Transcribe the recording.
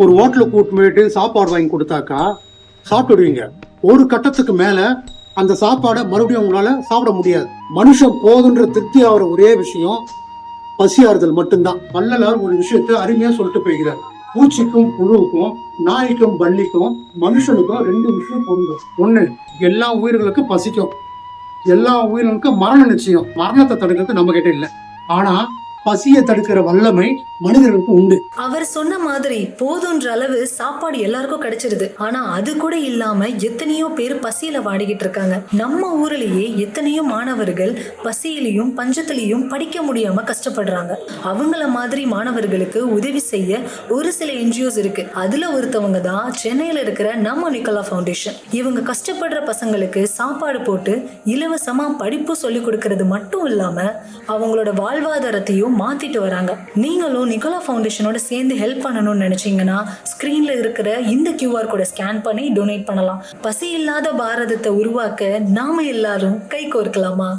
ஒரு ஹோட்டலுக்கு கூட்டு போயிட்டு சாப்பாடு வாங்கி கொடுத்தாக்கா சாப்பிடுவீங்க. ஒரு கட்டத்துக்கு மேல அந்த சாப்பாடை மறுபடியும் உங்களால சாப்பிட முடியாது. மனுஷன் போதுன்ற திருப்தி ஆகிற ஒரே விஷயம் பசியாறுதல் மட்டும்தான். வள்ளலார் ஒரு விஷயத்தை அருமையா சொல்லிட்டு போய்கிறார். பூச்சிக்கும் புழுவுக்கும் நாய்க்கும் பள்ளிக்கும் மனுஷனுக்கும் ரெண்டு விஷயம் பொருந்தும். ஒண்ணு, எல்லா உயிர்களுக்கும் பசிக்கும், எல்லா உயிர்களுக்கும் மரணம் நிச்சயம். மரணத்தை தடுக்கிறது நம்ம கிட்ட இல்லை, ஆனா பசியை தடுக்கிற வல்லமை மனிதர்களுக்கு உண்டு. அவர் சொன்ன மாதிரி போதுன்ற அளவு சாப்பாடு எல்லாருக்கும் கிடைச்சிருது. ஆனா அது கூட இல்லாம எத்தனையோ பேர் பசியில வாடிக்கிட்டு இருக்காங்க. நம்ம ஊர்லயே எத்தனையோ மாணவர்கள் பசியிலையும் பஞ்சத்திலையும் படிக்க முடியாம கஷ்டப்படுறாங்க. அவங்கள மாதிரி மாணவர்களுக்கு உதவி செய்ய ஒரு சில என்ஜிஓஸ் இருக்கு. அதுல ஒருத்தவங்க தான் சென்னையில இருக்கிற நம்ம நிக்கோலா ஃபவுண்டேஷன். இவங்க கஷ்டப்படுற பசங்களுக்கு சாப்பாடு போட்டு இலவசமா படிப்பு சொல்லி கொடுக்கறது மட்டும் இல்லாம அவங்களோட வாழ்வாதாரத்தையும் மாத்திட்டு வராங்க. நீங்களும் நிக்கோலா ஃபவுண்டேஷனோட சேர்ந்து ஹெல்ப் பண்ணணும்னு நினைச்சீங்கன்னா ஸ்கிரீன்ல இருக்கிற இந்த QR கோடை ஸ்கேன் பண்ணி டொனேட் பண்ணலாம். பசி இல்லாத பாரதத்தை உருவாக்க நாம எல்லாரும் கை கோர்க்கலாமா?